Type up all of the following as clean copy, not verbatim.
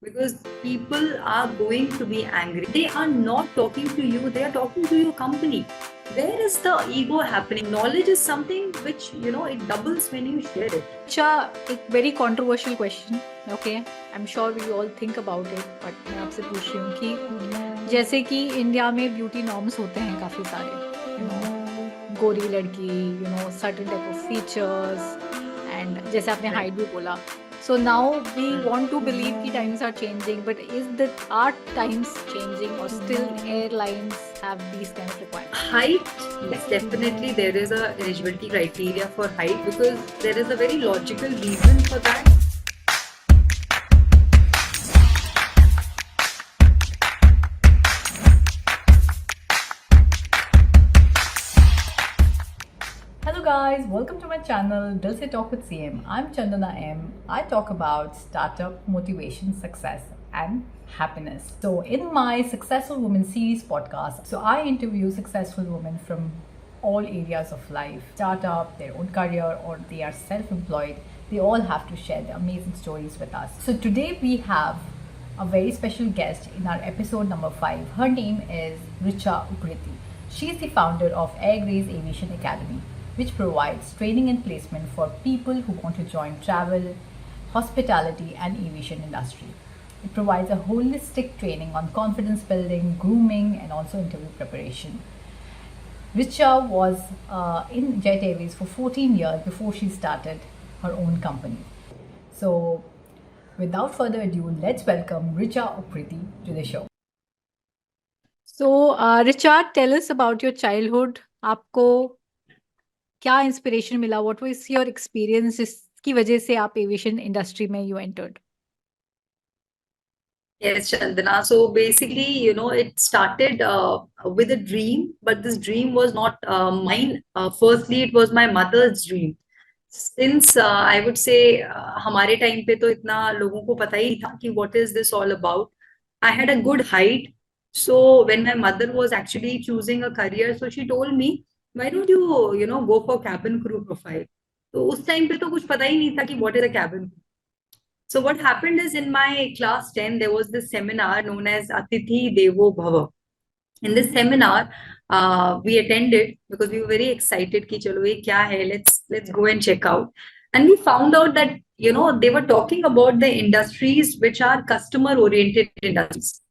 because people are going to be angry. They are not talking to you, they are talking to your company. Where is the ego happening? Knowledge is something which, it doubles when you share it. अच्छा एक very controversial question okay I am sure we all think about it but मैं आपसे पूछ रही हूँ कि जैसे कि इंडिया में ब्यूटी नॉर्म्स होते हैं काफ़ी सारे गोरी लड़की certain type of features and जैसे आपने हाइट भी बोला so now we want to believe कि times are changing but are times changing or still airlines have these kind of requirements? Height, yes, definitely there is a eligibility criteria for height because there is a very logical reason for that. Hello guys, welcome to my channel Dil Se Talk with CM. I'm Chandana M. I talk about startup, motivation, success and happiness. So in my Successful Women series podcast, so I interview successful women from all areas of life, startup, their own career or they are self-employed. They all have to share their amazing stories with us. So today we have a very special guest in our episode number 5. Her name is Richa Upreti. She is the founder of Airways Aviation Academy, which provides training and placement for people who want to join travel, hospitality and aviation industry. It provides a holistic training on confidence building, grooming and also interview preparation. Richa was in Jet Airways for 14 years before she started her own company. So without further ado, let's welcome Richa Upreti to the show. So Richa, tell us about your childhood. आपको क्या inspiration मिला? What was your experience जिसकी वजह से आप aviation industry में you entered? Yes, Chandana. So basically, it started with a dream, but this dream was not mine. Firstly, it was my mother's dream. Since I would say हमारे time पे तो इतना लोगों को पता ही था कि what is this all about. I had a good height. So when my mother was actually choosing a career, so she told me, why don't you, go for cabin crew profile? तो उस time पे तो कुछ पता ही नहीं था कि what is a cabin crew. So what happened is in my class 10, there was this seminar known as Atithi Devo Bhava. In this seminar, we attended because we were very excited ki chalo ye kya hai, let's go and check out. And we found out that they were talking about the industries which are customer oriented industries,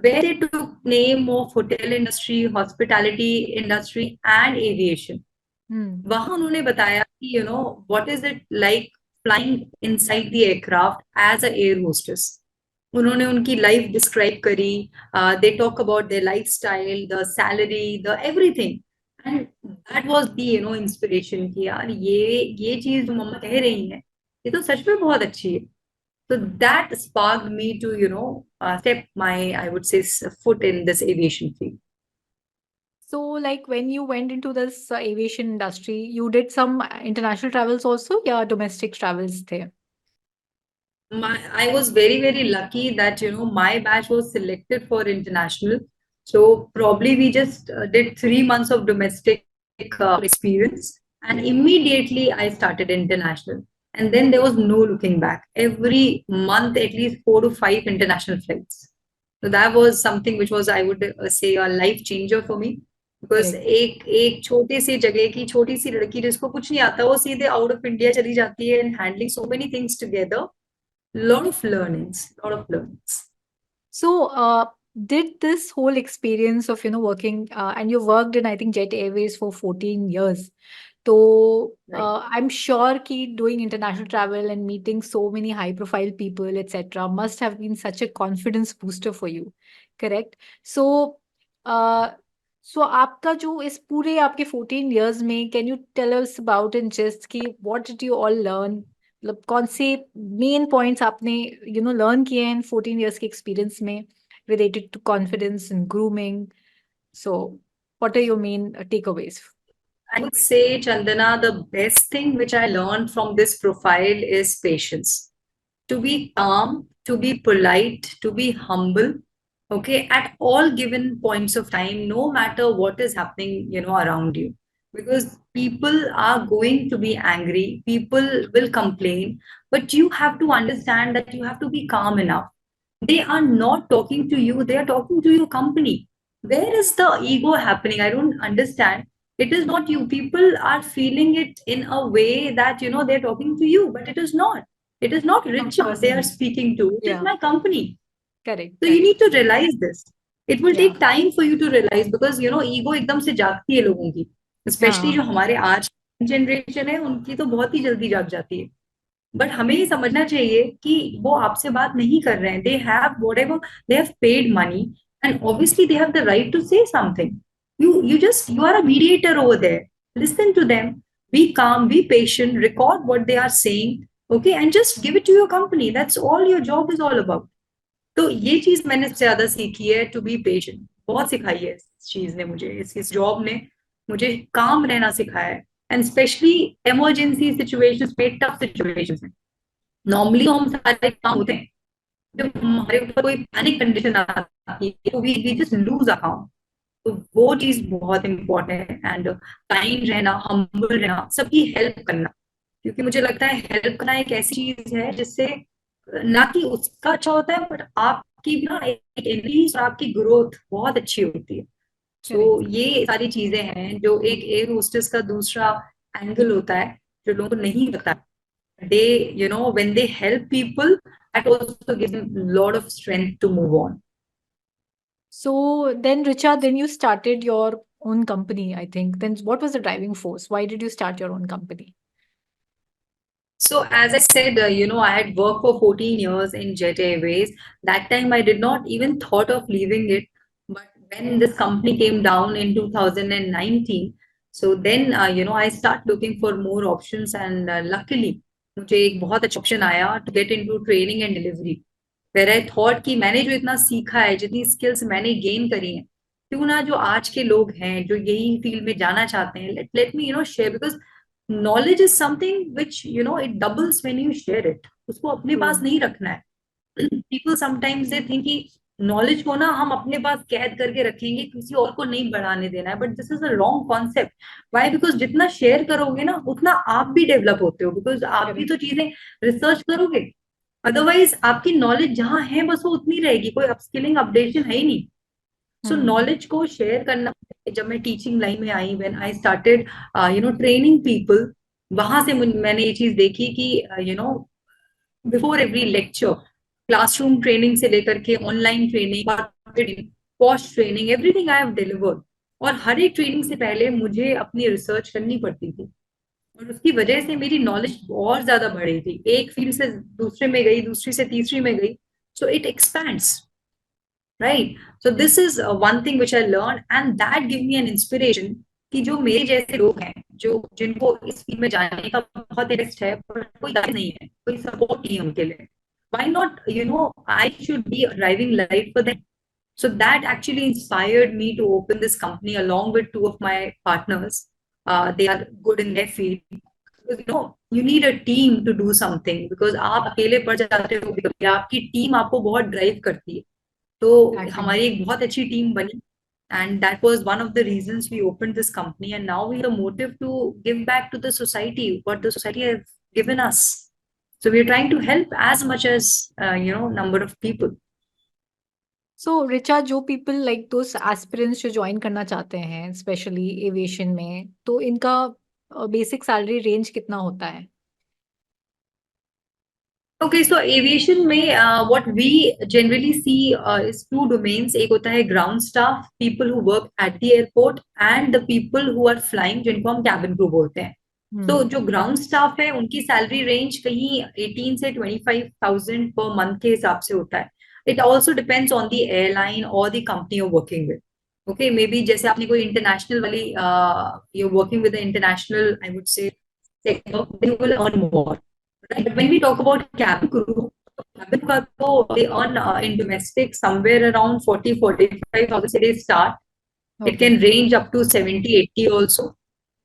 where they took name of hotel industry, hospitality industry and aviation. वहां उन्होंने बताया कि what is it like flying inside the aircraft as a air hostess. उन्होंने उनकी life describe करी. They talk about their lifestyle, the salary, the everything. And that was the inspiration कि यार ये चीज जो मम्मा कह रही है ये तो सच में बहुत अच्छी है. So that sparked me to step my, I would say, foot in this aviation field. So like when you went into this aviation industry, you did some international travels also या domestic travels थे? I was very, very lucky that, my batch was selected for international. So probably we just did 3 months of domestic experience and immediately I started international. And then there was no looking back. Every month, at least 4 to 5 international flights. So that was something which was, I would say, a life changer for me. Because एक छोटी सी जगह की छोटी सी लड़की जिसको कुछ नहीं आता वो सीधे आउट ऑफ इंडिया चली जाती है and handling so many things together. Lot of learnings, lot of learnings. So did this whole experience of working and you worked in I think Jet Airways for 14 years. So I'm sure कि doing international travel and meeting so many high profile people etc must have been such a confidence booster for you, correct? So आपका जो इस पूरे आपके 14 years में can you tell us about in just कि what did you all learn? मतलब कौन से मेन पॉइंट्स आपने लर्न किए हैं 14 years के एक्सपीरियंस में related to confidence and grooming? So what are your main takeaways? I would say, Chandana, the best thing which I learned from this profile is patience. To be calm, to be polite, to be humble, okay, at all given points of time, no matter what is happening, around you. Because people are going to be angry, people will complain, but you have to understand that you have to be calm enough. They are not talking to you, they are talking to your company. Where is the ego happening? I don't understand. It is not you. People are feeling it in a way that, they're talking to you, but it is not. It is not Not Richa they are personally. speaking to. It is Yeah. my company. Correct. So you Correct. need to realize this. It will Yeah. take time for you to realize because ego एकदम से जागती है लोगों की, specially हाँ. जो हमारे आज जनरेशन है उनकी तो बहुत ही जल्दी जाग जाती है. बट हमें ये समझना चाहिए कि वो आपसे बात नहीं कर रहे हैं. They have whatever, they have paid money and obviously they have the right to say something. You are a mediator over there. Listen to them, be calm, be patient, record what they are saying, okay, and just give it to your company. That's all your job is all about. तो ये चीज मैंने सबसे ज्यादा सीखी है, to be patient. बहुत सिखाई है इस चीज ने मुझे, इस जॉब ने मुझे काम रहना सिखाया है. एंड स्पेशली इमरजेंसी सिचुएशंस में, टफ सिचुएशंस में. नॉर्मली हम सारे काम होते हैं, जब हमारे ऊपर कोई पैनिक कंडीशन आती है तो वी जस्ट लूज अकाउंट. तो वो चीज बहुत इंपॉर्टेंट है. एंड काइंड रहना, हम्बल रहना, सबकी हेल्प करना. क्योंकि मुझे लगता है हेल्प करना एक ऐसी चीज है जिससे ना कि उसका अच्छा होता है, बट आपकी भी ना एक इंक्रीज और आपकी ग्रोथ बहुत अच्छी होती है. सो Correct. ये सारी चीजें हैं जो एक एयर होस्टेस का दूसरा एंगल होता है, जो लोगों को नहीं पता. They when they help people, that also gives them lot of strength to move on. So then, Richa, then you started your own company, I think. Then what was the driving force? Why did you start your own company? So, as I said, I had worked for 14 years in Jet Airways. That time, I did not even thought of leaving it. But when this company came down in 2019, so then, I start looking for more options. And luckily, मुझे एक बहुत अच्छा option आया to get into training and delivery. Where I thought कि मैंने जो इतना सीखा है, जितनी स्किल्स मैंने गेन करी हैं, क्यों ना जो आज के लोग हैं जो यही फील्ड में जाना चाहते हैं, let me share. Because knowledge is something which it doubles when you share it. उसको अपने पास True. नहीं रखना है. People sometimes they think कि नॉलेज को ना हम अपने पास कैद करके रखेंगे, किसी और को नहीं बढ़ाने देना है. But this is a wrong concept. Why? Because जितना शेयर करोगे ना उतना आप भी डेवलप होते हो, बिकॉज आप भी Correct. तो चीजें रिसर्च करोगे. अदरवाइज आपकी नॉलेज जहां है बस वो उतनी रहेगी, कोई अपस्किलिंग अपडेशन है ही नहीं. So Hmm. नॉलेज को शेयर करना. जब मैं टीचिंग लाइन में आई, when I started training people, वहां से मैंने ये चीज देखी कि before every lecture, classroom training से लेकर के online training, post training, everything I have delivered. और हर एक ट्रेनिंग से पहले मुझे अपनी रिसर्च करनी पड़ती थी. और उसकी वजह से मेरी नॉलेज और ज्यादा बढ़ी थी. एक फील्ड से दूसरे में गई, दूसरी से तीसरी में गई. So it expands, right. So this is one thing which I learn, and that give me an inspiration कि जो मेरे जैसे लोग हैं, जो जिनको इस फील्ड में जाने का बहुत इंटरेस्ट है, पर कोई गाइड नहीं है, कोई सपोर्ट नहीं है उनके लिए, why not, I should be a driving light for them. So that actually inspired me to open this company along with two of my partners. They are good in their field. Because, you need a team to do something, because आप अकेले पड़ जाते हो, कभी आपकी team आपको बहुत drive करती है. तो Exactly. हमारी एक बहुत अच्छी टीम बनी. And that was one of the reasons we opened this company, and now we have a motive to give back to the society what the society has given us. So we are trying to help as much as number of people. So, Richa, जो people like those aspirants जो join करना चाहते हैं, especially aviation में, तो इनका basic salary range कितना होता है? Okay, so aviation में what we generally see is two domains. एक होता है ground staff, people who work at the airport, and the people who are flying, जिनको हम cabin crew बोलते हैं. तो Hmm. जो ground staff है उनकी salary range कहीं 18 से 25,000 per month के हिसाब से होता है. It also depends on the airline or the company you're working with. Okay, maybe जैसे आपने कोई international वाली, you're working with the international, I would say, sector, then you will earn more. Right? But when we talk about cabin crew, they earn in domestic somewhere around 40-45,000 se they start. It Okay. can range up to 70-80 also.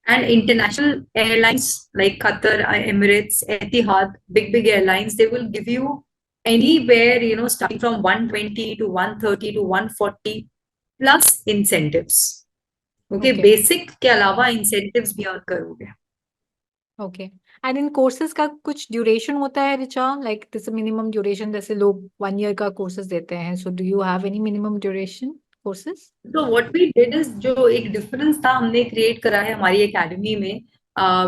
And international airlines like Qatar, Emirates, Etihad, big airlines, they will give you anywhere, starting from 120 to 130 to 140 plus incentives. Okay, Okay. basic के अलावा incentives भी earn करोगे. Okay. And in courses का कुछ duration होता है Richa, like this minimum duration, जैसे लोग 1 ईयर का कोर्सेज देते हैं, so do you have any minimum duration courses? तो व्हाट वी डिड इज, जो एक डिफरेंस था हमने क्रिएट करा है हमारी एकेडमी में,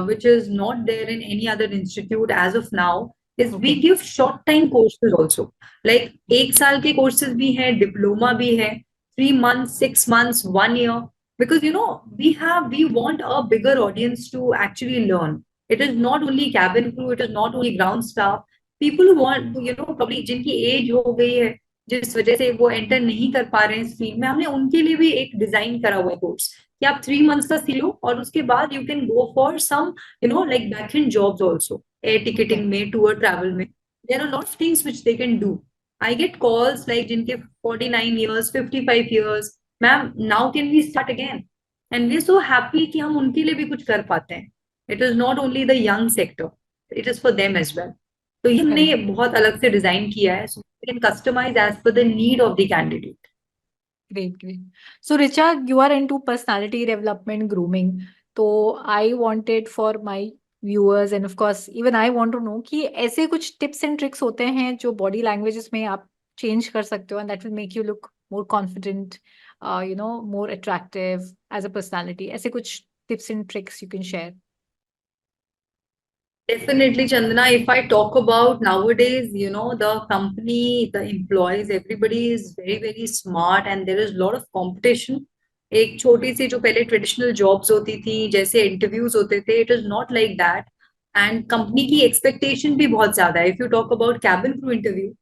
which is not there in any other institute as of now, is we okay. Give short time courses also. Like 1 साल के कोर्सेज भी हैं, डिप्लोमा भी है, 3 months, 6 months, 1 year, because we want a bigger audience to actually learn. It is not only cabin crew, it is not only ground staff, people who want, probably जिनकी as हो गई है, जिस वजह से वो एंटर नहीं कर पा रहे हैं इस फील्ड में, हमने उनके लिए भी एक डिजाइन करा हुआ है कोर्स कि आप 3 months का सी लो और उसके बाद you can go for some like back end jobs also, air okay. Ticketing में, टूर ट्रैवल में, there are lot of things which they can do. I get calls like जिनके 49 years, 55 years, ma'am now can we start again, and we are so happy कि हम उनके लिए भी कुछ कर पाते हैं। It is not only the young sector, it is for them as well. तो ये हमने करेक्ट। बहुत अलग से डिजाइन किया है, so we can customize as per the need of the candidate. Great, great. So, Richa, you are into personality development, grooming. So, I wanted for my viewers and of course even I want to know कि ऐसे कुछ tips and tricks होते हैं जो body languages में आप change कर सकते हो and that will make you look more confident, more attractive as a personality. ऐसे कुछ tips and tricks you can share. Definitely, Chandana. If I talk about nowadays, the company, the employees, everybody is very, very smart and there is a lot of competition. एक छोटी सी जो पहले traditional jobs होती थी, जैसे interviews होते थे, it is not like that. And company की एक्सपेक्टेशन भी बहुत ज्यादा है। If you talk about cabin crew interview,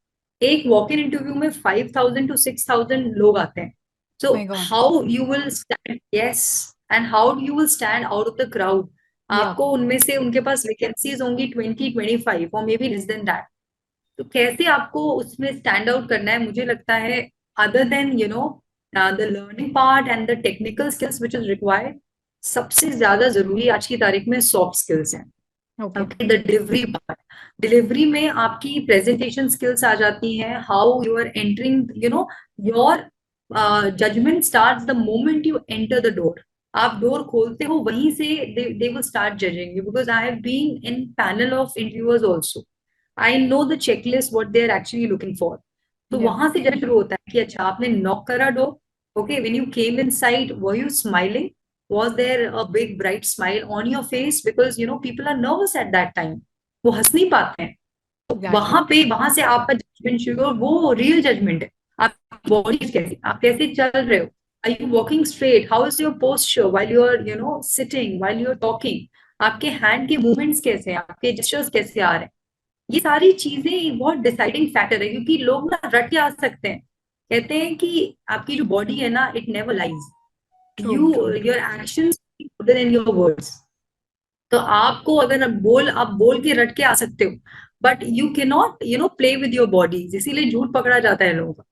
एक वॉक इन इंटरव्यू में 5,000 to 6,000 लोग आते हैं। सो My God. How you will stand, yes, and how you will stand out of the crowd. Yeah. आपको उनमें से, उनके पास वैकेंसीज होंगी 20, 25 और may be less than that. तो कैसे आपको उसमें स्टैंड आउट करना है, मुझे लगता है other than the learning part and the technical skills which is required, सबसे ज्यादा जरूरी आज की तारीख में सॉफ्ट स्किल्स हैं। Okay. Okay, the delivery part, delivery में आपकी प्रेजेंटेशन स्किल्स आ जाती हैं, how you are entering, your judgement starts the moment you enter the door. आप डोर खोलते हो वहीं से they will start judging you, because I have been in panel of interviewers also. I know the checklist what they are actually looking for. तो Yeah. वहां से जज शुरू होता है कि अच्छा आपने नॉक करा door, okay, when you came in side were you smiling, was there a big bright smile on your face, because people are nervous at that time, वो हंस नहीं पाते हैं। Exactly. वहां से आपका जजमेंट शुरू, और वो रियल जजमेंट है। आप बॉडी कैसी, आप कैसे चल रहे हो, are you walking straight, how is your posture while you are sitting, while you are talking, आपके हैंड के मूवमेंट्स कैसे हैं, आपके जेस्चर्स कैसे आ रहे हैं। ये सारी चीजें बहुत डिसाइडिंग फैक्टर है, क्योंकि लोग ना रट के आ सकते हैं। कहते हैं कि आपकी जो बॉडी है ना, it never lies, True, you true, true. your actions speak louder than your words। तो आपको अगर आप बोल के रट के आ सकते हो, but you can not play with your bodies, इसीलिए झूठ पकड़ा जाता है लोगों का।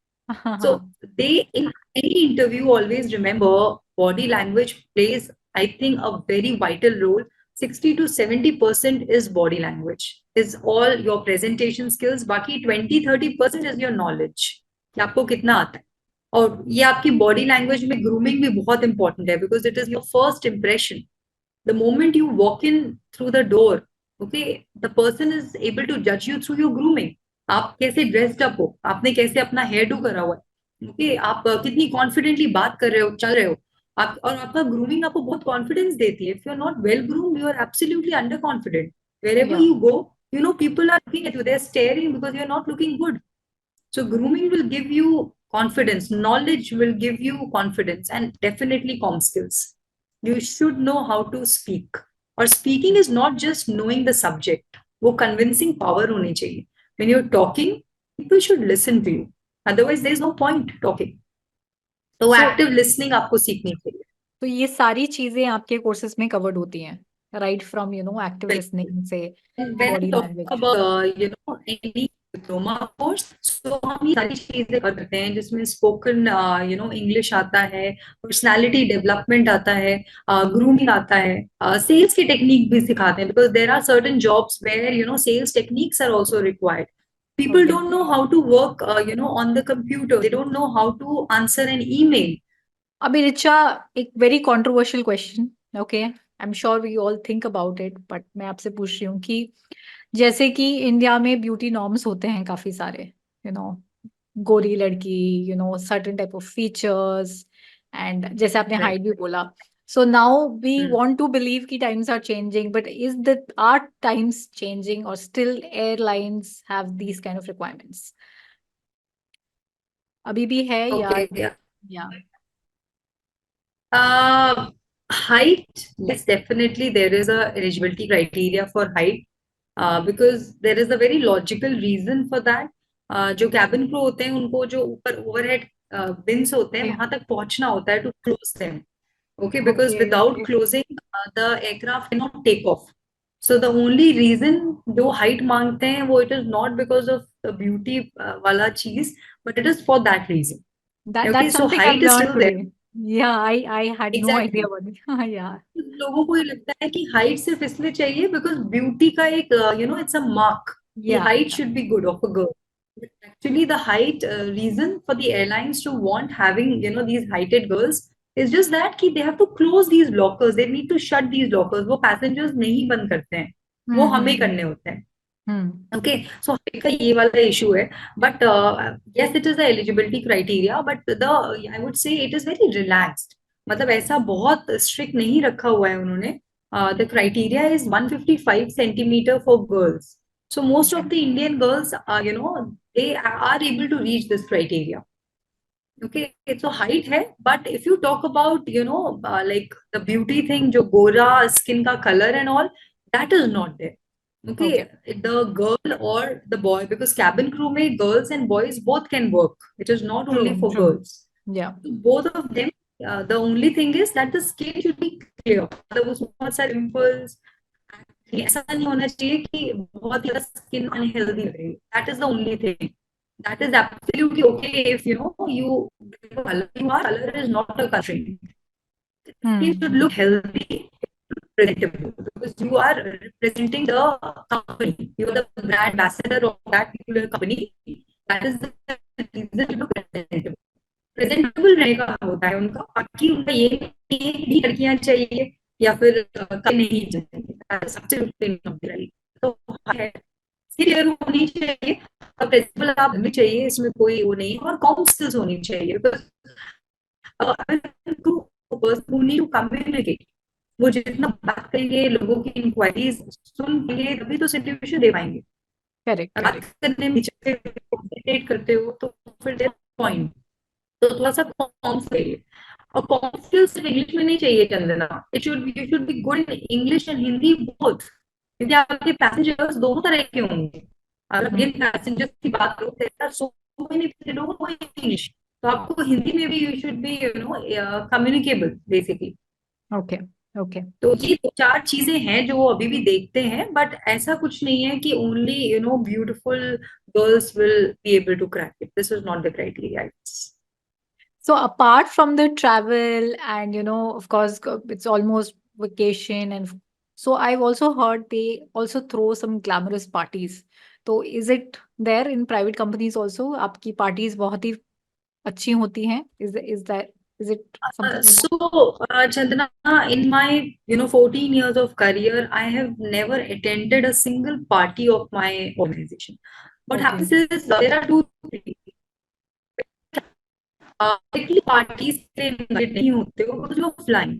So they, in any interview, always remember body language plays, I think, a very vital role. 60 to 70% is body language, is all your presentation skills. बाकी 20-30% is your knowledge, कि आपको कितना आता है। और ये आपकी बॉडी लैंग्वेज में ग्रूमिंग भी बहुत इंपॉर्टेंट है, because it is your first impression. The moment you walk in through the door, okay, the person is able to judge you through your grooming। आप कैसे ड्रेस्ड अप हो, आपने कैसे अपना हेयर डू करा हुआ है, ओके, आप कितनी कॉन्फिडेंटली बात कर रहे हो, चल रहे हो आप, और आपका ग्रूमिंग आपको बहुत कॉन्फिडेंस देती है। If you are not well groomed, you are absolutely under confident. Wherever Yeah. you go, people are looking at you, they're staring because you're not looking good। So grooming will give you confidence, knowledge will give you confidence, and definitely com skills. You should know how to speak. Or speaking is not just knowing the subject. वो convincing power होनी चाहिए। When you're talking, people should listen to you. Otherwise, there's no point talking. तो So, active listening आपको सीखनी चाहिए। तो ये सारी चीजें आपके कोर्सेज में कवर्ड होती हैं, राइट फ्रॉम एक्टिव लिसनिंग से And when I body talk language. about any diploma course, so हम ये सारी चीजें करते हैं, जिसमें स्पोकन इंग्लिश आता है, पर्सनालिटी डेवलपमेंट आता है, ग्रूमिंग आता है, सेल्स की टेक्निक भी सिखाते हैं, because there are certain jobs where sales techniques are also required. People okay. don't know how to work on the computer, they don't know how to answer an email। अभी रिचा, एक very controversial question, okay, I am sure we all think about it, but मैं आपसे पूछ रही हूँ कि जैसे कि इंडिया में ब्यूटी नॉर्म्स होते हैं काफी सारे, यू नो, गोरी लड़की, you know, certain type of features, and जैसे आपने Right. हाइट भी बोला. So now we Hmm. Want to believe कि times are changing, but is the are times changing और still airlines have these kind of requirements? अभी भी है या? Okay. Yeah. या Uh, Height, yes, definitely there is a eligibility criteria for height, because there is a very logical reason for that. जो cabin crew होते हैं उनको जो ऊपर overhead bins होते हैं वहां तक पहुंचना होता है to close them. Okay, because okay. without closing, the aircraft cannot take off. So the only reason जो height मांगते हैं वो it is not because of the beauty वाला चीज, but it is for that reason. Okay, That's so something I've height is learned still there. today. Yeah, I had no idea Exactly. about it. Yeah. लोगों को ये लगता है कि height सिर्फ इसलिए चाहिए बिकॉज ब्यूटी का एक इट्स अ मार्क कि Yeah. Height should be good of a girl. Actually, the height reason for the airlines to want having these heighted girls is just that कि they have to close these lockers, they need to shut these lockers. वो passengers नहीं बंद करते हैं, वो Hmm. हमें Hmm. करने होते हैं. Hmm. ओके, सो हाइट का ये वाला इशू है. But yes, it is the eligibility criteria, but the I would से इट इज वेरी रिलैक्स्ड. मतलब ऐसा बहुत स्ट्रिक्ट नहीं रखा हुआ है उन्होंने. The criteria is 155 centimetre for girls. So most Okay. of the Indian girls, they are able to reach this criteria. Okay, so height है, but if you talk about, like the beauty thing, जो गोरा skin का color and all, that is not there. Okay. Okay, the girl or the boy, because cabin crew में girls and boys both can work. It is not only True. for True. girls. Yeah. So both of them, the only thing is that the skin should be clear. मतलब उसमें बहुत सारे pimples, ऐसा नहीं होना चाहिए कि बहुत ज्यादा स्किन अनहेल्दी लगे. That is the only thing. That is absolutely okay if color is not a constraint. Skin should Hmm. look healthy, presentable, because you are representing the company. You are the brand ambassador of that particular company. That is the reason to look presentable. Presentable रहने का होता है उनका, बाकी उनका ये नहीं है कि भी लड़कियां चाहिए या फिर कहीं नहीं चाहिए. सबसे राइट. तो है, क्लियर होनी चाहिए और प्रेजेंटेबल आप भी चाहिए, इसमें कोई वो नहीं है, और कॉम स्किल्स होनी चाहिए. टू कम्युनिकेट, वो जितना बात करेंगे, लोगों की इंक्वायरीज सुन के तभी तो सोल्यूशन दे पाएंगे. Correct. बात Correct. करने में कंसंट्रेट करते हो तो फिर देयर पॉइंट. तो थोड़ा सा कॉम चाहिए, और कॉम स्किल्स सिर्फ इंग्लिश में नहीं चाहिए Chandana. It should you should be good in English and Hindi both, क्योंकि आपके पैसेंजर्स दोनों तरह के होंगे. अगर Hmm. अगेन पैसेंजर्स की बात करो, देयर आर सो मेनी लोग वो इंग्लिश, तो आपको हिंदी में भी you should B communicable basically. Okay. Okay. तो ये दो चार चीजें हैं जो वो अभी भी देखते हैं, बट ऐसा कुछ नहीं है कि only beautiful girls will be able to crack it. This is not the criteria. So apart from the travel and, of course, it's almost vacation, and so I've also heard they also throw some glamorous parties. So is it there in private companies also? आपकी parties बहुत ही अच्छी होती हैं? Is it something like that? So, Chandana, in my 14 years of career, I have never attended a single party of my organization. What Okay. happens is there are two things. Directly parties से invited नहीं होते हो, because you're flying.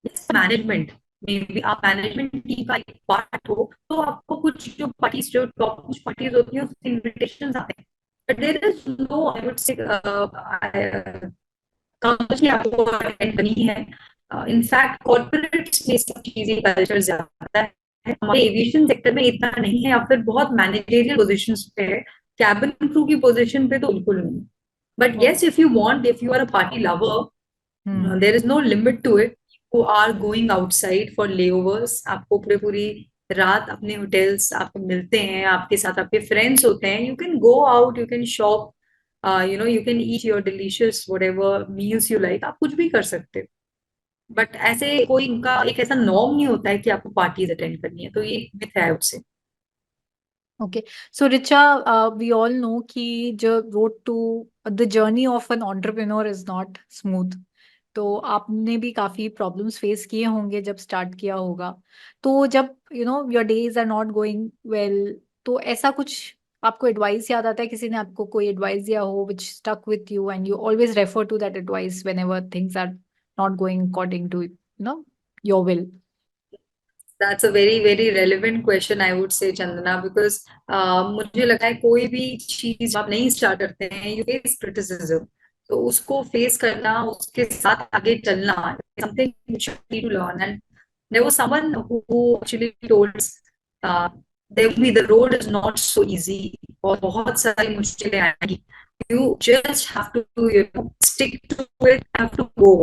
Yes, management में भी आप management team का एक part हो, तो आपको कुछ जो पार्टीज, जो टॉप कुछ पार्टीज होती हैं, उसके इनविटेशन आते हैं. But there is no, I would say company आपको अटेंड करनी है. इनफैक्ट कॉर्पोरेट्स में सब चीजें कल्चर ज्यादा है. हमारे एविएशन सेक्टर में इतना नहीं है, या फिर बहुत मैनेजरियल पोजीशंस पे है. कैबिन क्रू की पोजीशन पे तो बिल्कुल नहीं. But Oh. Yes, if you are a party lover, Hmm. There is no limit to it. You are going outside for layovers, आपको पूरी पूरी रात अपने होटल्स आपको मिलते हैं, आपके साथ आपके फ्रेंड्स होते हैं. You can go out, you can shop, you can eat your delicious whatever meals you like. आप कुछ भी कर सकते हो. बट ऐसे कोई उनका एक ऐसा नॉर्म नहीं होता है कि आपको पार्टीज अटेंड करनी है, तो ये मिथ है उससे. Okay. So Richa, we all know कि the road to the journey of an entrepreneur is not smooth. तो आपने भी काफी प्रॉब्लम्स फेस किए होंगे जब स्टार्ट किया होगा। तो जब your days are not going well, तो ऐसा कुछ आपको एडवाइस याद आता है, किसी ने आपको कोई एडवाइस दिया हो which stuck with you and you always refer to that advice whenever things are not going according to your will? That's a very very relevant question, I would say, Chandana, because मुझे लगा है कोई भी चीज आप नहीं start करते हैं, यू फेस क्रिटिसिज्म, तो उसको फेस करना, उसके साथ आगे चलना, something which you need to learn. And there was someone who actually told us, uh, there will be, the road is not so easy, और बहुत सारी मुश्किलें आएंगी, you just have to stick to it, have to go,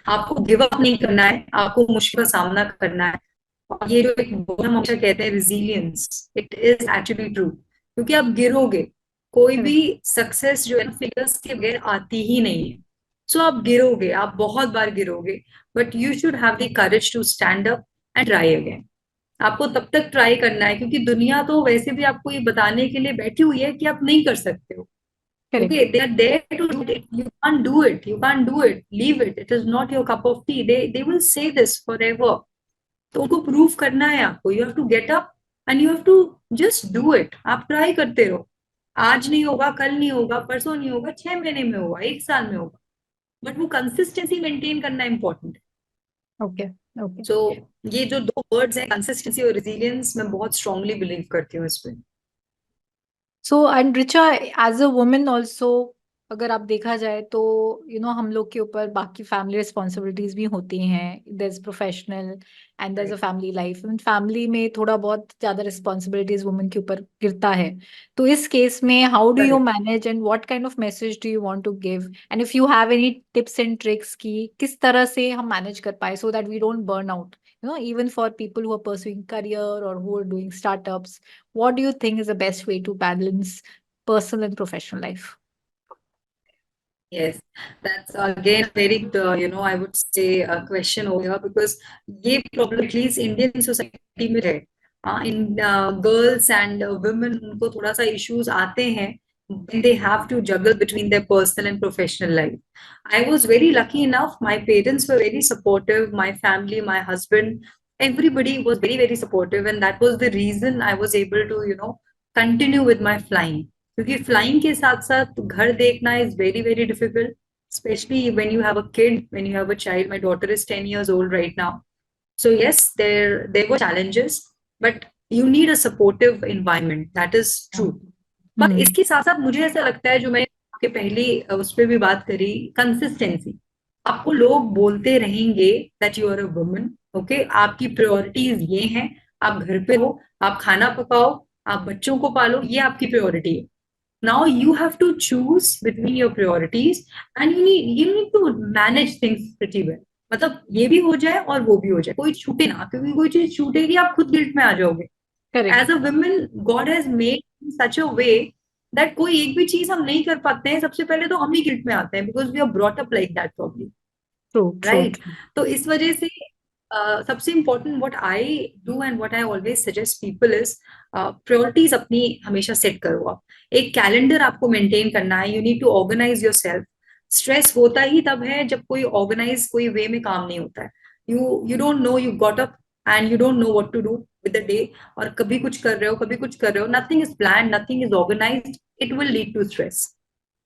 आपको give up नहीं करना है, आपको मुश्किल का सामना करना है। और ये जो एक वर्ड हम हमेशा कहते हैं resilience, it is actually true, क्योंकि आप गिरोगे, कोई भी करेक्ट। सक्सेस जो है फेलियर्स के बगैर आती ही नहीं है। सो आप गिरोगे, आप बहुत बार गिरोगे, but you should have the courage to stand up and try again. आपको तब तक ट्राई करना है, क्योंकि दुनिया तो वैसे भी आपको ये बताने के लिए बैठी हुई है कि आप नहीं कर सकते हो। Correct. Okay, they are there to do it. You can't do it. You can't do it. Leave it. It is not your cup of tea. They will say this forever. तो उनको प्रूव करना है आपको, you have to get up and you have to just do it. आप try करते रहो, आज नहीं होगा, कल नहीं होगा, परसों नहीं होगा, 6 महीने में होगा, 1 साल में होगा, बट वो कंसिस्टेंसी मेंटेन करना इंपॉर्टेंट है। ओके। ओके। सो ये जो दो वर्ड्स हैं, कंसिस्टेंसी और रेजिलियंस, मैं बहुत स्ट्रांगली बिलीव करती हूँ इस पे। So and Richa, as a women also, अगर आप देखा जाए तो हम लोग के ऊपर बाकी फैमिली रिस्पॉन्सिबिलिटीज भी होती हैं। There is professional and there is a family life, and family में थोड़ा बहुत ज्यादा रिस्पॉन्सिबिलिटीज वुमेन के ऊपर गिरता है। तो इस केस में how do you correct. Manage and what kind of message do you want to give, and if you have any tips and tricks की किस तरह से हम मैनेज कर पाए so that we don't burn out, even for people who are pursuing career or who are doing startups, what do you think is the best way to balance personal and professional life? Yes, that's again very, I would say a question over here, because ये problem at least Indian society में है। इन girls and women, उनको थोड़ा सा issues आते हैं when they have to juggle between their personal and professional life. I was very lucky enough. My parents were very supportive. My family, my husband, everybody was very very supportive, and that was the reason I was able to, continue with my flying. क्योंकि flying के साथ साथ घर देखना is very very difficult, specially when you have a kid, when you have a child. My daughter is 10 years old right now. So yes, there were challenges, but you need a supportive environment. That is true. पर Hmm. इसके साथ साथ मुझे ऐसा लगता है, जो मैं आपके पहले उस पर भी बात करी, कंसिस्टेंसी। आपको लोग बोलते रहेंगे that you are a woman, okay, आपकी प्रायोरिटीज ये हैं, आप घर पे हो, आप खाना पकाओ, आप बच्चों को पालो, ये आपकी प्रायोरिटी है। now you have to choose between your priorities, and you need to manage things pretty well। मतलब ये भी हो जाए और वो भी हो जाए, कोई छूटे ना, क्योंकि कोई चीज छूटेगी आप खुद गिल्ट में आ जाओगे। Correct. As a women, God has made such a way that कोई एक भी चीज हम नहीं कर पाते हैं, सबसे पहले तो हम ही गिल्ट में आते हैं, because we are brought up like that problem. True, true, right. true. तो इस वजह से सबसे important what I do and what I always suggest people is, priorities अपनी हमेशा सेट करो। आप एक कैलेंडर आपको मेंटेन करना है, you need to organise yourself. Stress होता ही तब है जब कोई ऑर्गेनाइज, कोई वे में काम नहीं होता है। You don't know, you got up and you don't know what to do with the day, और कभी कुछ कर रहे हो, कभी कुछ कर रहे हो, nothing is plan, nothing is organise, it will lead to stress.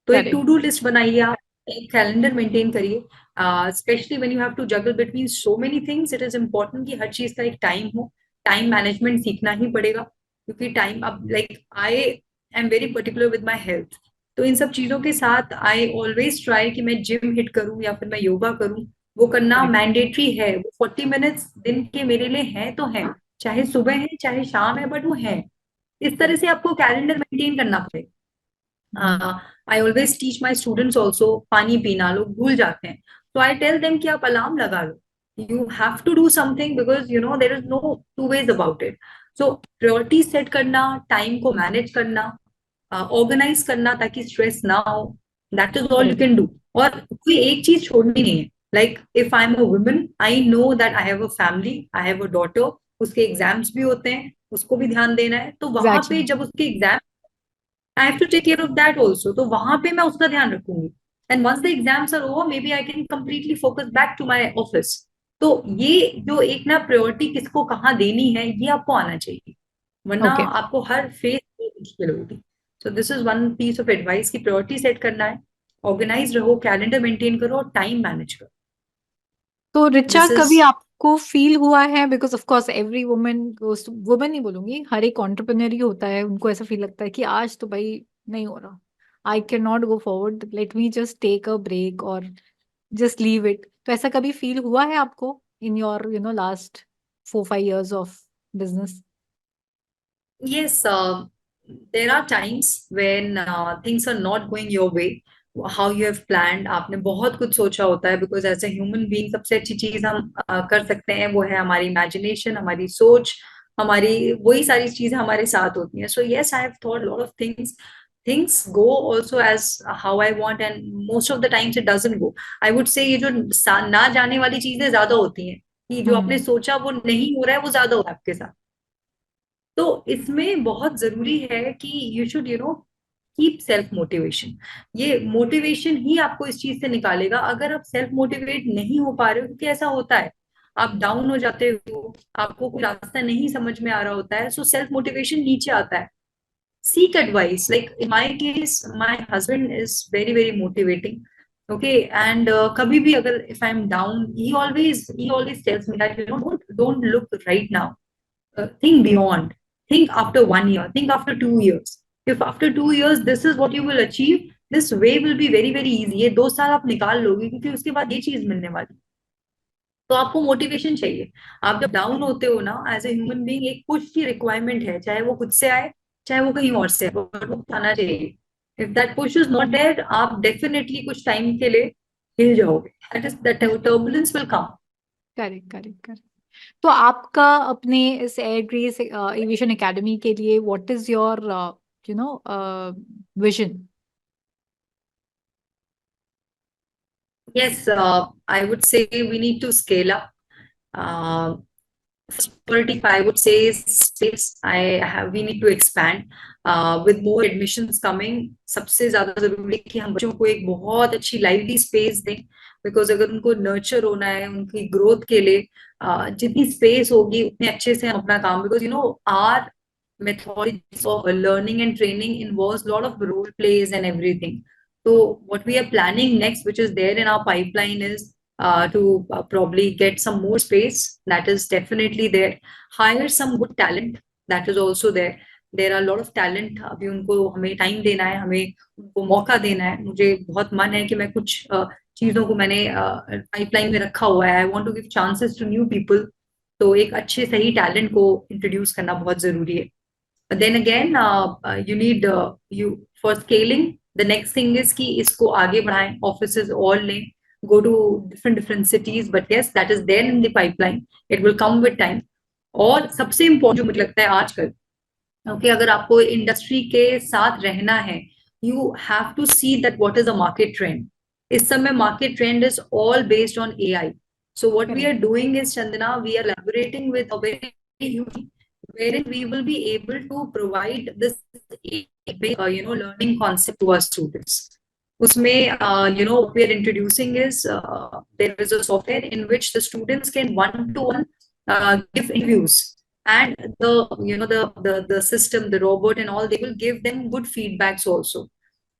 तो एक टू Correct. डू लिस्ट बनाइए आप, एक कैलेंडर मेंटेन करिए। Specially when you have to juggle between so many things, it is important कि हर चीज का एक टाइम हो। टाइम मैनेजमेंट सीखना ही पड़ेगा, क्योंकि टाइम, अब like I am very particular with my health. तो इन सब चीजों के साथ आई ऑलवेज ट्राई कि मैं जिम हिट करूं या फिर मैं योगा करूं। वो करना Correct. मैंडेटरी है, वो 40 मिनट्स दिन के मेरे लिए है तो है, चाहे सुबह है चाहे शाम है, बट वो है। इस तरह Correct. से आपको कैलेंडर मेंटेन करना पड़ेगा। Hmm. I always teach my students also, पानी पीना लोग भूल जाते हैं, तो आई टेल देम कि आप अलार्म लगा लो, you have to do something, because there is no two ways about it. So priority set करना, टाइम को मैनेज करना, ऑर्गेनाइज करना ताकि स्ट्रेस ना हो, that is all you Correct. Can do. और कोई एक चीज छोड़नी नहीं है। Like if I am a woman, I know that I have a family, I have a daughter, उसके एग्जाम्स भी होते हैं, उसको भी ध्यान देना है, तो वहां पे Exactly. जब उसके exam, I have to take care of that also, तो वहां पे मैं उसका ध्यान रखूंगी। And once the exams are over, maybe I can completely focus back to my office. तो ये जो एक ना प्रायोरिटी किसको कहाँ देनी है ये आपको आना चाहिए, वरना Okay. आपको हर फेज में मुश्किल होगी. So this is one piece of advice कि प्रायोरिटी सेट करना है, ऑर्गेनाइज रहो, कैलेंडर मेंटेन करो और टाइम मैनेज करो. तो रिचा, दिस इज कभी आपको फील हुआ है, because of course every woman, woman नहीं बोलूंगी, हर एक ऑन्टरप्रेन्योर ही होता है, उनको ऐसा फील लगता है कि आज तो भाई नहीं हो रहा, I can not go forward, let me just take a break और जस्ट लीव इट. तो ऐसा कभी फील हुआ है आपको in your last 4-5 years of business? yes, there are times when things are not going your way, how you have planned. आपने बहुत कुछ सोचा होता है, because as a human being सबसे अच्छी चीज हम कर सकते हैं वो है हमारी imagination, हमारी सोच, हमारी वही सारी चीजें हमारे साथ होती हैं. So yes, I have thought a lot of things. Things go also as how I want, and most of the times it doesn't go. I would say ये जो ना जाने वाली चीजें ज्यादा होती हैं, कि जो आपने हम्म. सोचा वो नहीं हो रहा है, वो ज्यादा हो रहा है आपके साथ. तो इसमें बहुत जरूरी है कि you should keep self motivation. ये मोटिवेशन ही आपको इस चीज से निकालेगा. अगर आप सेल्फ मोटिवेट नहीं हो पा रहे हो, क्योंकि ऐसा होता है, आप डाउन हो जाते हो, आपको कोई रास्ता नहीं समझ में आ रहा होता है, सो सेल्फ मोटिवेशन नीचे आता है. seek advice. Like in my case, my husband is very very motivating. Okay, and kabhi bhi agar if I'm down, he always tells me that don't look right now, think beyond, think after 1 year, think after 2 years. If after 2 years this is what you will achieve, this way will be very very easy. ये 2 साल आप निकाल लोगे, क्योंकि उसके बाद ये चीज मिलने वाली. तो आपको मोटिवेशन चाहिए. आप जब डाउन होते हो ना, एज ए ह्यूमन बीइंग, एक पुश की रिक्वायरमेंट है, चाहे वो खुद से आए, चाहे वो कहीं और से आए, बट वो आना चाहिए. If that push is not there, आप डेफिनेटली कुछ टाइम के लिए हिल जाओगे. That is the turbulence will come. Correct, correct, correct. तो आपका अपने इस एयरग्रेस एविएशन एकेडमी के लिए what is your you know vision? Yes, I would say we need to scale up. Uh, First priority, if I would say, is space. We need to expand with more admissions coming. सबसे ज्यादा जरूरी है कि हम बच्चों को एक बहुत अच्छी लाइवली स्पेस दें, बिकॉज अगर उनको नर्चर होना है उनकी ग्रोथ के लिए, जितनी स्पेस होगी उतने अच्छे से हम अपना काम, because our methodologies of learning and training involves a lot of role plays and everything. So what we are planning next, which is there in our pipeline, is to probably get some more space. That is definitely there. Hire some good talent. That is also there. There are a lot of talent. अभी उनको हमें time देना है, हमें उनको मौका देना है. मुझे बहुत मन है कि मैं कुछ चीजों को मैंने पाइपलाइन में रखा हुआ है. I want to give chances to new people. तो एक अच्छे सही टैलेंट को इंट्रोड्यूस करना बहुत जरूरी है. But then again, you need you for scaling. The next thing is कि इसको आगे बढ़ाएं, offices all लें, go to different cities. But yes, that is there in the pipeline. It will come with time. और सबसे important जो मुझे लगता है आजकल, ओके, अगर आपको इंडस्ट्री के साथ रहना है, you have to see that what is a market trend. इस समय market trend is all based on AI. So what we करेक्ट. are doing is, Chandana, we are collaborating with a very huge, wherein we will be able to provide this learning concept to our students. Usme, what we are introducing is, there is a software in which the students can one to one give interviews, and the system, the robot and all, they will give them good feedbacks also,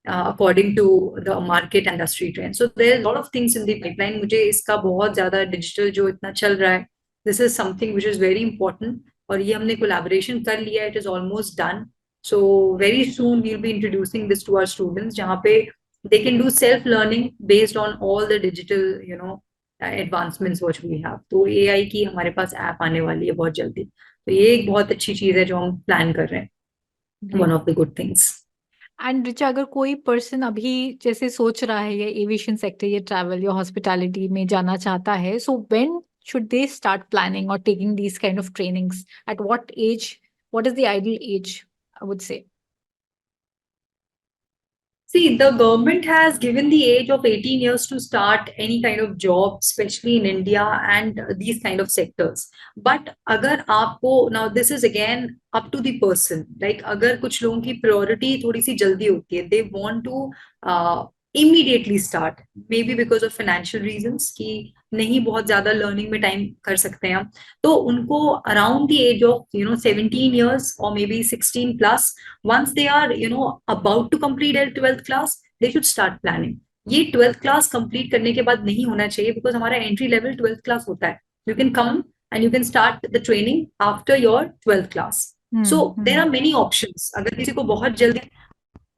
according to the market industry trend. So there are a lot of things in the pipeline. मुझे इसका बहुत ज्यादा digital जो इतना चल रहा है, this is something which is very important. और ये हमने collaboration कर लिया, it is almost done. So very soon we'll be introducing this to our students, जहाँ पे they can do self learning based on all the digital advancements which we have. तो AI की हमारे पास ऐप आने वाली है बहुत जल्दी. तो ये एक बहुत अच्छी चीज है जो हम प्लान कर रहे हैं. One great. of the good things. And Richa, अगर कोई पर्सन अभी जैसे सोच रहा है, या एविएशन सेक्टर या ट्रैवल या हॉस्पिटैलिटी में जाना चाहता है, so when should they start planning or taking these kind of trainings? At what age? What is the ideal age, I would say? See, the government has given the age of 18 years to start any kind of job, especially in India and these kind of sectors. But अगर आपको, now this is again up to the person. Like अगर कुछ लोगों की priority थोड़ी सी जल्दी होती है, they want to immediately start, maybe because of financial reasons कि नहीं बहुत ज्यादा लर्निंग में टाइम कर सकते हैं हम, तो उनको around the age of 17 years or maybe 16 plus, once they are about to complete their 12th class, they should start planning. ये 12th class complete करने के बाद नहीं होना चाहिए, because हमारा entry level 12th class होता है. You can come and you can start the training after your 12th class. So there Hmm. are many options. अगर किसी को बहुत जल्दी,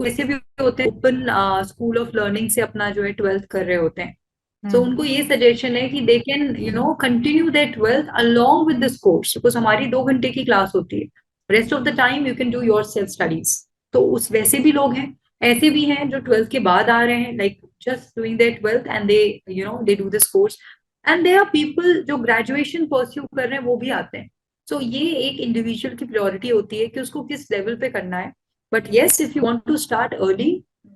वैसे भी होते हैं ओपन स्कूल ऑफ लर्निंग से अपना जो है 12th कर रहे होते हैं, सो Hmm. उनको ये सजेशन है कि they can continue their 12th along with this course, because हमारी 2 घंटे की क्लास होती है, rest of the time you can do your self studies. तो उस वैसे भी लोग हैं, ऐसे भी हैं जो 12th के बाद आ रहे हैं, like just doing their 12th and they do this course. And there are people जो ग्रेजुएशन परस्यू कर रहे हैं, वो भी आते हैं. सो ये एक इंडिविजुअल की प्रायोरिटी होती है कि उसको किस लेवल पे करना है. But yes, if you want to start early,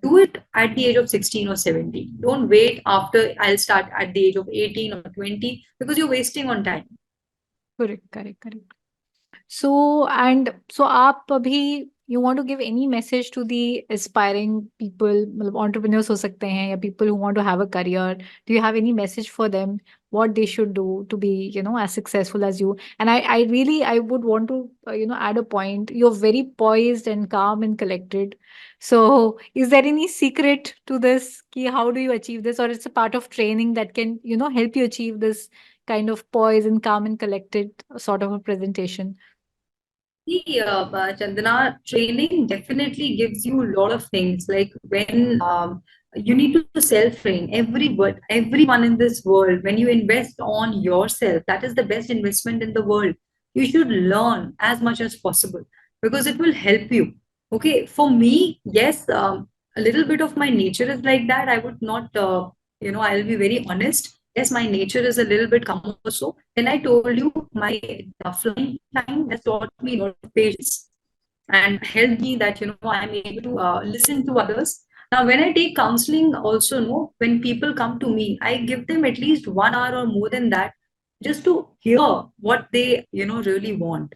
do it at the age of 16 or 17. Don't wait after I'll start at the age of 18 or 20, because you're wasting on time. Correct, correct, correct. So आप अभी you want to give any message to the aspiring people, मतलब entrepreneurs हो सकते हैं, या people who want to have a career. Do you have any message for them, what they should do to be, as successful as you? And I really, I would want to, add a point. You're very poised and calm and collected. So is there any secret to this? Ki how do you achieve this? Or it's a part of training that can, help you achieve this kind of poise and calm and collected sort of a presentation? See, Chandana, training definitely gives you a lot of things. Like when you need to self-train everyone in this world. When you invest on yourself, that is the best investment in the world. You should learn as much as possible, because it will help you. Okay, for me, yes, a little bit of my nature is like that. I would not, I'll be very honest. Yes, my nature is a little bit calm also. Then I told you my flying time has taught me a lot of patience and helped me that I'm able to listen to others. Now, when I take counseling, also no, when people come to me, I give them at least 1 hour or more than that, just to hear what they really want.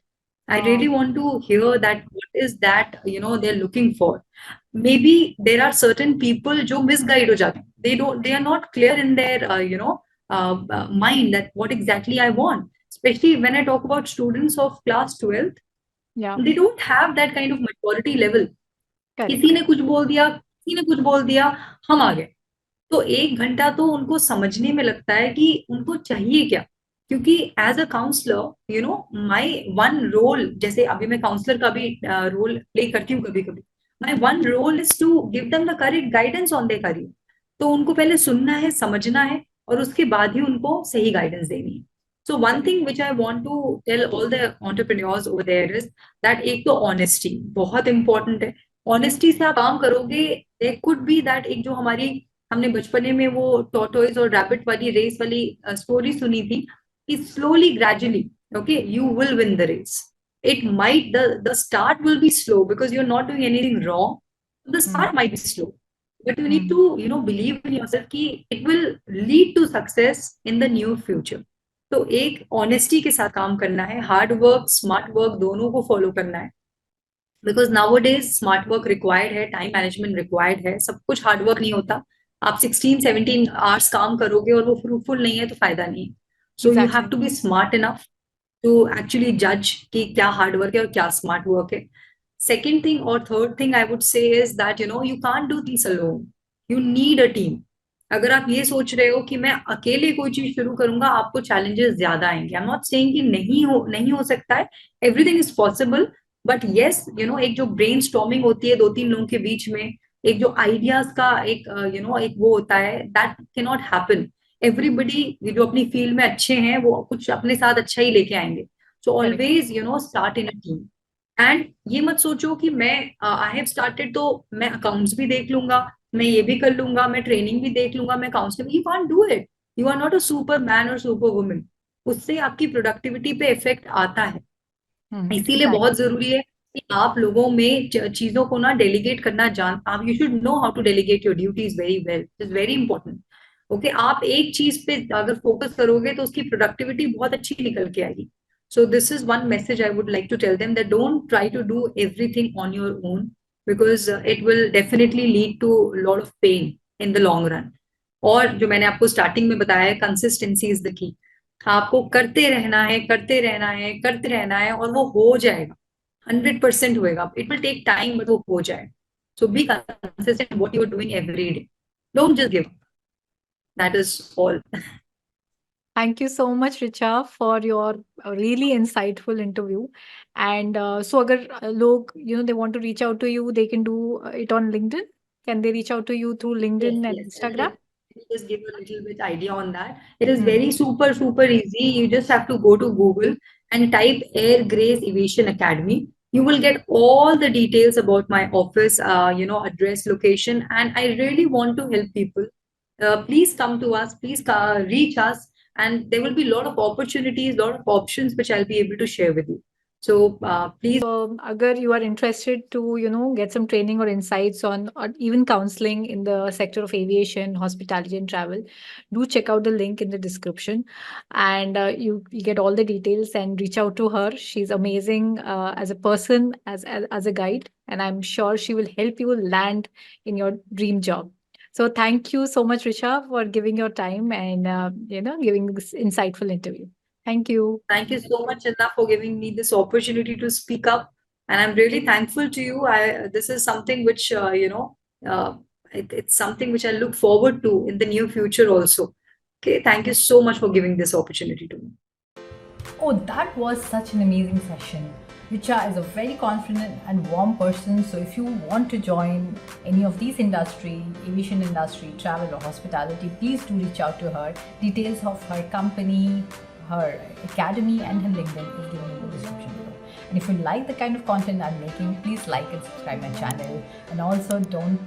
I really Wow. want to hear that what is that they're looking for. Maybe there are certain people जो misguide हो जाते हैं. They are not clear in their mind that what exactly I want. Especially when I talk about students of class 12th, Yeah. they don't have that kind of maturity level. Correct, किसी ने correct. कुछ बोल दिया, किसी ने कुछ बोल दिया, हम आ गए. तो 1 घंटा तो उनको समझने में लगता है कि उनको चाहिए क्या. क्योंकि as a counsellor my own role, जैसे अभी मैं काउंसलर का भी रोल प्ले करती हूँ कभी कभी, my own role is to give them the correct guidance on their career. तो उनको पहले सुनना है, समझना है, और उसके बाद ही उनको सही गाइडेंस देनी है. So one thing which I want to tell all the entrepreneurs over there is that एक तो ऑनेस्टी बहुत इंपॉर्टेंट है. ऑनेस्टी से आप काम करोगे, देयर कुड बी दैट एक जो हमारी हमने बचपने में वो टॉर्टोइज और रैबिट वाली रेस वाली स्टोरी सुनी थी कि slowly gradually okay you will win the race. It might the start will be slow because you're not doing anything wrong. The start Hmm. might be slow, but you need Hmm. to believe in yourself कि it will lead to success in the near future. तो एक honesty के साथ काम करना है, hard work smart work दोनों को फॉलो करना है. Because now days smart work required है, टाइम मैनेजमेंट रिक्वायर्ड है, सब कुछ हार्ड वर्क नहीं होता. आप 16-17 आवर्स काम करोगे और वो फ्रूटफुल नहीं है तो फायदा नहीं है. So you have Exactly. To be smart enough to actually जज कि क्या हार्ड वर्क है और क्या स्मार्ट वर्क है. Second thing or third thing I would say is that you can't do things alone. You need a team. अगर आप ये सोच रहे हो कि मैं अकेले कोई चीज शुरू करूंगा, आपको चैलेंजेस ज्यादा आएंगे. आई एम नॉट सेइंग कि नहीं हो सकता है. Everything is possible. But yes एक जो ब्रेन स्टॉर्मिंग होती है 2-3 लोगों के बीच में, एक जो आइडियाज का एक एक वो होता है, that can not happen. Everybody जो अपनी फील्ड में अच्छे हैं वो कुछ अपने साथ अच्छा ही लेके आएंगे. सो Correct. Always start in a team. And ये मत सोचो कि मैं आई हैव स्टार्टेड तो मैं अकाउंट्स भी देख लूंगा, मैं ये भी कर लूंगा, मैं ट्रेनिंग भी देख लूंगा, मैं counselling. You can't do it. You are not a super man और सुपर वुमन. उससे आपकी प्रोडक्टिविटी पे इफेक्ट आता है. Hmm. इसीलिए बहुत Exactly. जरूरी है कि आप लोगों में चीजों को ना डेलीगेट करना जान. आप you should know how to delegate your duties very well. Is very important. Okay, आप एक चीज पे अगर फोकस करोगे तो उसकी प्रोडक्टिविटी बहुत अच्छी निकल के आएगी. So this is one message I would like to tell them, that don't try to do everything on your own, because it will definitely lead to a lot of pain in the long run. और जो मैंने आपको starting में बताया है, consistency is the key. आपको करते रहना है, करते रहना है, करते रहना है, और वो हो जाएगा। 100% होएगा। It will take time, but वो हो जाएगा। So be consistent what you are doing every day. Don't just give. That is all. Thank you so much, Richa, for your really insightful interview. And so, agar log, they want to reach out to you, they can do it on LinkedIn. Can they reach out to you through Yes, LinkedIn and yes. Instagram? Let me just give a little bit idea on that. It is Hmm. very super, super easy. You just have to go to Google and type Air Grace Aviation Academy. You will get all the details about my office, address, location, and I really want to help people. Please come to us. Please reach us, and there will be a lot of opportunities, a lot of options which I'll be able to share with you. So please. Agar you are interested to, get some training or insights on, or even counseling in the sector of aviation, hospitality, and travel, do check out the link in the description, and you get all the details and reach out to her. She's amazing as a person, as a guide, and I'm sure she will help you land in your dream job. So thank you so much, Risha, for giving your time and giving this insightful interview. Thank you. Thank you so much, Anna, for giving me this opportunity to speak up. And I'm really thankful to you. This is something which, it's something which I look forward to in the near future also. Okay, thank you so much for giving this opportunity to me. Oh, that was such an amazing session. Richa is a very confident and warm person. So if you want to join any of these industry, aviation industry, travel or hospitality, please do reach out to her. Details of her company, her academy and her LinkedIn is given in the description below. And if you like the kind of content I'm making, please like and subscribe my channel. And also don't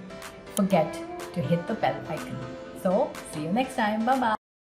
forget to hit the bell icon. So see you next time. Bye bye.